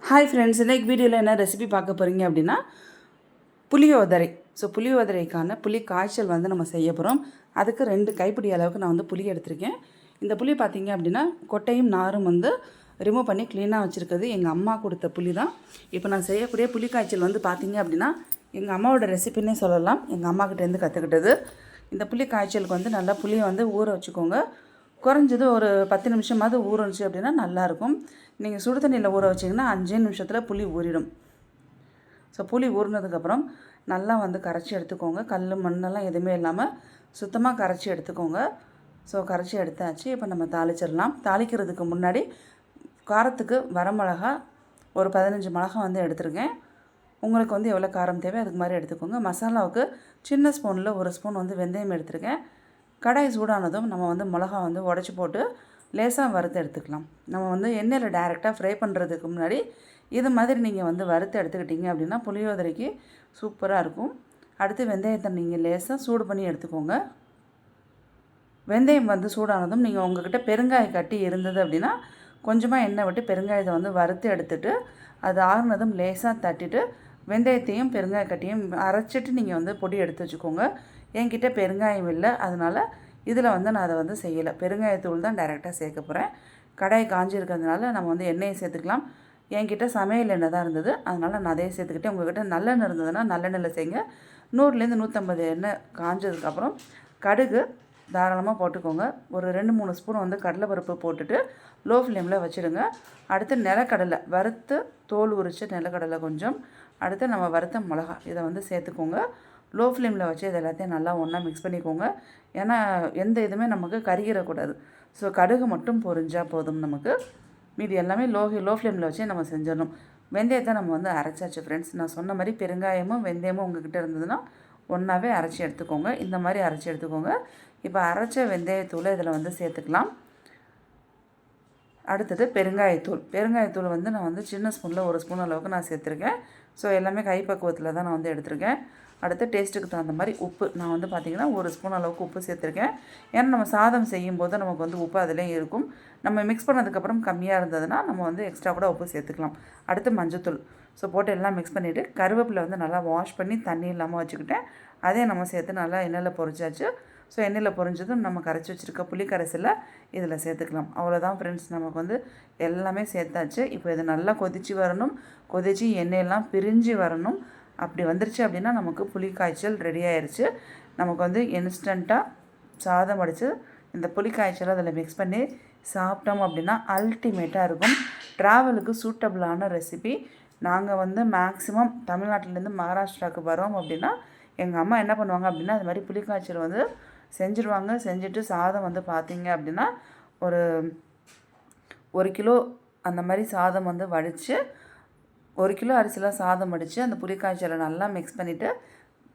Hi friends, இன்றைக்கி வீடியோவில் என்ன ரெசிபி பார்க்க போகிறீங்க அப்படின்னா புளியோதரை. புளியோதரைக்கான புளி காய்ச்சல் நம்ம செய்ய போகிறோம். அதுக்கு 2 கைப்பிடி அளவுக்கு நான் புளி எடுத்திருக்கேன். இந்த புளி பார்த்திங்க அப்படின்னா கொட்டையும் நாரும் ரிமூவ் பண்ணி க்ளீனாக வச்சுருக்கிறது எங்கள் அம்மா கொடுத்த புளி தான். இப்போ நான் செய்யக்கூடிய புளி காய்ச்சல் பார்த்திங்க அப்படின்னா எங்கள் அம்மாவோட ரெசிபின்னே சொல்லலாம். எங்கள் அம்மாக்கிட்டேருந்து கற்றுக்கிட்டது. இந்த புளி காய்ச்சலுக்கு நல்லா புளியை ஊற வச்சுக்கோங்க. குறைஞ்சது ஒரு 10 நிமிஷமாவது ஊறணுச்சு அப்படின்னா நல்லாயிருக்கும். நீங்கள் சுடு தண்ணியில் ஊற வச்சிங்கன்னா 5 நிமிஷத்தில் புளி ஊறிடும். புளி ஊறினதுக்கப்புறம் நல்லா கரைச்சி எடுத்துக்கோங்க. கல் மண்ணெல்லாம் எதுவுமே இல்லாமல் சுத்தமாக கரைச்சி எடுத்துக்கோங்க. கரைச்சி எடுத்தாச்சு. இப்போ நம்ம தாளிச்சிடலாம். தாளிக்கிறதுக்கு முன்னாடி காரத்துக்கு வரமிளகா ஒரு 15 மிளகா எடுத்துருக்கேன். உங்களுக்கு எவ்வளோ காரம் தேவை அதுக்கு மாதிரி எடுத்துக்கோங்க. மசாலாவுக்கு சின்ன ஸ்பூனில் 1 ஸ்பூன் வெந்தயம் எடுத்துருக்கேன். கடாய் சூடானதும் நம்ம மிளகா உடச்சி போட்டு லேசாக வறுத்து எடுத்துக்கலாம். நம்ம எண்ணெயில் டைரெக்டாக ஃப்ரை பண்ணுறதுக்கு முன்னாடி இது மாதிரி நீங்கள் வறுத்து எடுத்துக்கிட்டிங்க அப்படின்னா புளியோதரைக்கு சூப்பராக இருக்கும். அடுத்து வெந்தயத்தை நீங்கள் லேசாக சூடு பண்ணி எடுத்துக்கோங்க. வெந்தயம் சூடானதும் நீங்கள் உங்கள்கிட்ட பெருங்காய கட்டி இருந்தது அப்படின்னா கொஞ்சமாக எண்ணெய் விட்டு பெருங்காயத்தை வறுத்து எடுத்துகிட்டு அது ஆறுனதும் லேசாக தட்டிட்டு வெந்தயத்தையும் பெருங்காய கட்டியும் அரைச்சிட்டு நீங்கள் பொடி எடுத்து வச்சுக்கோங்க. என்கிட்ட பெருங்காயம் இல்லை, அதனால் இதில் நான் அதை செய்யலை. பெருங்காயத்தூள் தான் டைரெக்டாக சேர்க்க போகிறேன். கடாய் காஞ்சி இருக்கிறதுனால நம்ம எண்ணெயை சேர்த்துக்கலாம். என்கிட்ட சமையல் எண்ணெய் தான் இருந்தது, அதனால் நான் அதையே சேர்த்துக்கிட்டேன். உங்கள்கிட்ட நல்லெண்ணெய் இருந்ததுன்னா நல்லெண்ணெயில் செய்யுங்க. 100லேருந்து 150 எண்ணெய் காஞ்சதுக்கப்புறம் கடுகு தாராளமாக போட்டுக்கோங்க. ஒரு 2-3 ஸ்பூன் கடலைப்பருப்பு போட்டுட்டு லோ ஃப்ளேமில் வச்சுடுங்க. அடுத்து நிலக்கடலை வறுத்து தோல் உரித்த நிலக்கடலை கொஞ்சம், அடுத்து நம்ம வறுத்த மிளகா இதை சேர்த்துக்கோங்க. லோ ஃப்ளேமில் வச்சு இது எல்லாத்தையும் நல்லா ஒன்றா மிக்ஸ் பண்ணிக்கோங்க. ஏன்னா எந்த இதுவுமே நமக்கு கருகிடக்கூடாது. கடுகு மட்டும் பொரிஞ்சால் போதும் நமக்கு. மீதி எல்லாமே லோ ஃப்ளேமில் வச்சு நம்ம செஞ்சிடணும். வெந்தயத்தை நம்ம அரைச்சாச்சு ஃப்ரெண்ட்ஸ். நான் சொன்ன மாதிரி பெருங்காயமும் வெந்தயமும் உங்கள்கிட்ட இருந்ததுன்னா ஒன்றாவே அரைச்சி எடுத்துக்கோங்க. இந்த மாதிரி அரைச்சி எடுத்துக்கோங்க. இப்போ அரைச்ச வெந்தயத்தூளை இதில் சேர்த்துக்கலாம். அடுத்தது பெருங்காயத்தூள் நான் சின்ன ஸ்பூனில் 1 ஸ்பூன் அளவுக்கு நான் சேர்த்துருக்கேன். எல்லாமே கைப்பக்குவத்தில் தான் நான் எடுத்திருக்கேன். அடுத்து டேஸ்ட்டுக்கு தகுந்த மாதிரி உப்பு நான் பார்த்திங்கன்னா 1 ஸ்பூன் அளவுக்கு உப்பு சேர்த்துருக்கேன். ஏன்னா நம்ம சாதம் செய்யும்போது நமக்கு உப்பு அதிலே இருக்கும். நம்ம மிக்ஸ் பண்ணதுக்கப்புறம் கம்மியாக இருந்ததுன்னா நம்ம எக்ஸ்ட்ரா கூட உப்பு சேர்த்துக்கலாம். அடுத்து மஞ்சத்தூள் போட்டு எல்லாம் மிக்ஸ் பண்ணிவிட்டு கருவேப்பிலை நல்லா வாஷ் பண்ணி தண்ணி இல்லாமல் வச்சுக்கிட்டேன். அதே நம்ம சேர்த்து நல்லா எண்ணெயில் பொரிச்சாச்சு. எண்ணெயில் பொரிஞ்சதும் நம்ம கரைச்சி வச்சுருக்க புளி கரைசலை இதில் சேர்த்துக்கலாம். அவ்வளோதான் ஃப்ரெண்ட்ஸ், நமக்கு எல்லாமே சேர்த்தாச்சு. இப்போ இது நல்லா கொதித்து வரணும். கொதித்து எண்ணெயெல்லாம் பிரிஞ்சு வரணும். அப்படி வந்துருச்சு அப்படின்னா நமக்கு புளி காய்ச்சல் ரெடி ஆயிடுச்சு. நமக்கு இன்ஸ்டண்ட்டாக சாதம் அடித்து இந்த புளி காய்ச்சலை அதில் மிக்ஸ் பண்ணி சாப்பிட்டோம் அப்படின்னா அல்டிமேட்டாக இருக்கும். ட்ராவலுக்கு சூட்டபிளான ரெசிபி. நாங்கள் மேக்ஸிமம் தமிழ்நாட்டிலேருந்து மகாராஷ்டிராவுக்கு வரோம் அப்படின்னா எங்கள் அம்மா என்ன பண்ணுவாங்க அப்படின்னா அது மாதிரி புளி காய்ச்சல் செஞ்சுருவாங்க. செஞ்சுட்டு சாதம் பார்த்திங்க அப்படின்னா ஒரு 1 கிலோ அந்த மாதிரி சாதம் வடித்து 1 கிலோ அரிசிலாம் சாதம் வடித்து அந்த புளி காய்ச்சலை நல்லா மிக்ஸ் பண்ணிவிட்டு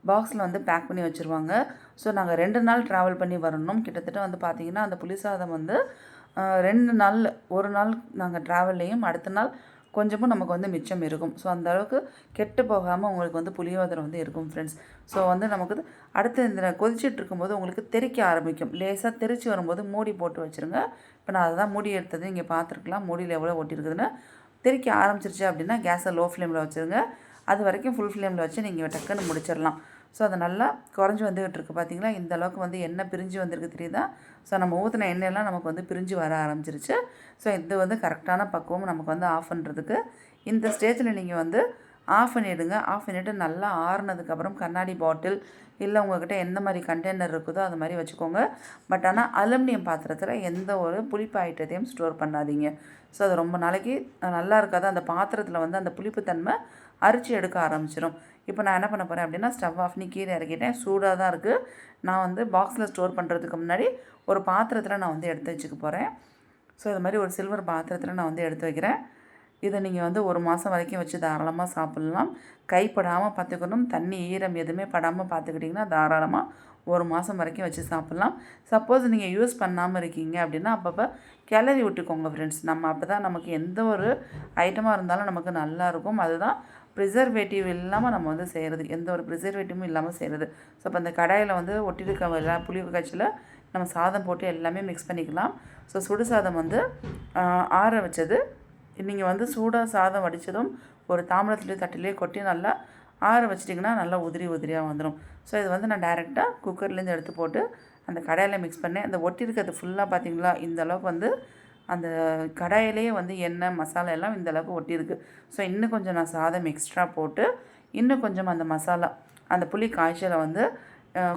பாக்ஸில் பேக் பண்ணி வச்சுருவாங்க. நாங்கள் 2 நாள் ட்ராவல் பண்ணி வரணும். கிட்டத்தட்ட பார்த்திங்கன்னா அந்த புளி சாதம் 2 நாள், 1 நாள் நாங்கள் ட்ராவல்லையும் அடுத்த நாள் கொஞ்சமும் நமக்கு மிச்சம் இருக்கும். அந்த அளவுக்கு கெட்டு போகாமல் உங்களுக்கு புளியோதரை இருக்கும் ஃப்ரெண்ட்ஸ். நமக்கு அடுத்து இந்த கொதிச்சுட்டு இருக்கும்போது உங்களுக்கு தெறிக்க ஆரம்பிக்கும். லேசாக தெறிச்சு வரும்போது மூடி போட்டு வச்சுருங்க. இப்போ நான் அதை தான் மூடி எடுத்தது இங்கே பார்த்துருக்கலாம். மூடியில் எவ்வளோ ஒட்டியிருக்குதுன்னு. தெறிக்க ஆரம்பிச்சிருச்சு அப்படின்னா கேஸை லோ ஃப்ளேமில் வச்சுருங்க. அது வரைக்கும் ஃபுல் ஃப்ளேமில் வச்சு நீங்கள் டக்குன்னு முடிச்சிடலாம். அது நல்லா குறைஞ்சி வந்துக்கிட்டு இருக்குது பார்த்தீங்களா. இந்த அளவுக்கு எண்ணெய் பிரிஞ்சு வந்திருக்கு தெரியுதா. நம்ம ஊற்றின எண்ணெயெல்லாம் நமக்கு பிரிஞ்சு வர ஆரம்பிச்சிருச்சு. இது கரெக்டான பக்குவம் நமக்கு ஆஃப் பண்ணுறதுக்கு. இந்த ஸ்டேஜில் நீங்கள் ஆஃப் பண்ணிவிடுங்க. ஆஃப் பண்ணிவிட்டு நல்லா ஆறுனதுக்கப்புறம் கண்ணாடி பாட்டில் இல்லை உங்கள்கிட்ட எந்த மாதிரி கண்டெய்னர் இருக்குதோ அது மாதிரி வச்சுக்கோங்க. பட் ஆனால் அலுமினியம் பாத்திரத்தில் எந்த ஒரு புளிப்பு ஐட்டத்தையும் ஸ்டோர் பண்ணாதீங்க. அது ரொம்ப நாளைக்கு நல்லா இருக்காது. அந்த பாத்திரத்தில் அந்த புளிப்புத்தன்மை அரிச்சு எடுக்க ஆரம்பிச்சிடும். இப்போ நான் என்ன பண்ண போகிறேன் அப்படின்னா ஸ்டவ் ஆஃப் பண்ணி கீழே இறக்கிட்டேன். சூடாக தான் இருக்குது. நான் பாக்ஸில் ஸ்டோர் பண்ணுறதுக்கு முன்னாடி ஒரு பாத்திரத்தில் நான் எடுத்து வச்சுக்க போகிறேன். இது மாதிரி ஒரு சில்வர் பாத்திரத்தில் நான் எடுத்து வைக்கிறேன். இதை நீங்கள் 1 மாதம் வரைக்கும் வச்சு தாராளமாக சாப்பிட்லாம். கைப்படாமல் பார்த்துக்கணும். தண்ணி ஈரம் எதுவுமே படாமல் பார்த்துக்கிட்டிங்கன்னா தாராளமாக 1 மாதம் வரைக்கும் வச்சு சாப்பிட்லாம். சப்போஸ் நீங்கள் யூஸ் பண்ணாமல் இருக்கீங்க அப்படின்னா அப்பப்போ கிளறி விட்டுக்கோங்க ஃப்ரெண்ட்ஸ். நம்ம அப்போ தான் நமக்கு எந்த ஒரு ஐட்டமாக இருந்தாலும் நமக்கு நல்லாயிருக்கும். அதுதான் ப்ரிசர்வேட்டிவ் இல்லாமல் நம்ம செய்கிறது. எந்த ஒரு ப்ரிசர்வேட்டிவும் இல்லாமல் செய்கிறது. இப்போ அந்த கடாயில் ஒட்டியிருக்க எல்லா புளி காய்ச்சலை நம்ம சாதம் போட்டு எல்லாமே மிக்ஸ் பண்ணிக்கலாம். சுடு சாதம் ஆற வச்சது நீங்கள் வந்து சூடாக சாதம் வடித்ததும் ஒரு தாம்பளத்துலேயோ தட்டிலேயே கொட்டி நல்லா ஆற வச்சிட்டிங்கன்னா நல்லா உதிரி உதிரியாக வந்துடும். ஸோ இது வந்து நான் டைரெக்டாக குக்கர்லேருந்து எடுத்து போட்டு அந்த கடாயில் மிக்ஸ் பண்ணேன். அந்த ஒட்டி இருக்கிறது ஃபுல்லாக பார்த்தீங்களா, இந்த அளவுக்கு வந்து அந்த கடாயிலேயே வந்து எண்ணெய் மசாலா எல்லாம் இந்த அளவுக்கு ஒட்டியிருக்கு. ஸோ இன்னும் கொஞ்சம் நான் சாதம் எக்ஸ்ட்ரா போட்டு இன்னும் கொஞ்சம் அந்த மசாலா அந்த புளி காய்ச்சலை வந்து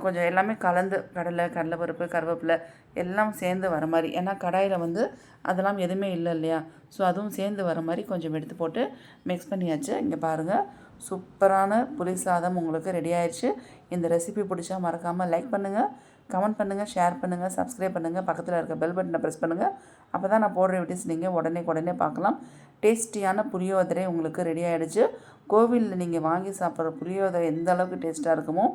கொஞ்சம் எல்லாமே கலந்து கடலைப்பருப்பு கருவேப்பிலை எல்லாம் சேர்ந்து வர மாதிரி, ஏன்னா கடாயில் வந்து அதெல்லாம் எதுவுமே இல்லை இல்லையா, ஸோ அதுவும் சேர்ந்து வர மாதிரி கொஞ்சம் எடுத்து போட்டு மிக்ஸ் பண்ணியாச்சு. இங்கே பாருங்கள், சூப்பரான புளி சாதம் உங்களுக்கு ரெடி ஆயிடுச்சு. இந்த ரெசிபி பிடிச்சா மறக்காமல் லைக் பண்ணுங்கள், கமெண்ட் பண்ணுங்கள், ஷேர் பண்ணுங்கள், சப்ஸ்கிரைப் பண்ணுங்கள், பக்கத்தில் இருக்க பெல் பட்டனை ப்ரெஸ் பண்ணுங்கள். அப்போ தான் நான் போடுற வீடியோஸ் நீங்கள் உடனே பார்க்கலாம். டேஸ்டியான புளியோதரை உங்களுக்கு ரெடி ஆகிடுச்சு. கோவிலில் நீங்கள் வாங்கி சாப்பிட்ற புளியோதரை எந்த அளவுக்கு டேஸ்ட்டாக இருக்குமோ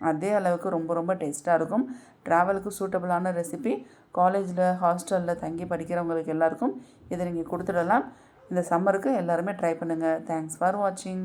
அதே அளவுக்கு ரொம்ப டேஸ்ட்டாக இருக்கும். ட்ராவலுக்கு சூட்டபுளான ரெசிபி. காலேஜில் ஹாஸ்டலில் தங்கி படிக்கிறவங்களுக்கு எல்லாருக்கும் இதை நீங்கள் கொடுத்துடலாம். இந்த சம்மருக்கு எல்லாருமே ட்ரை பண்ணுங்கள். தேங்க்ஸ் ஃபார் வாட்சிங்.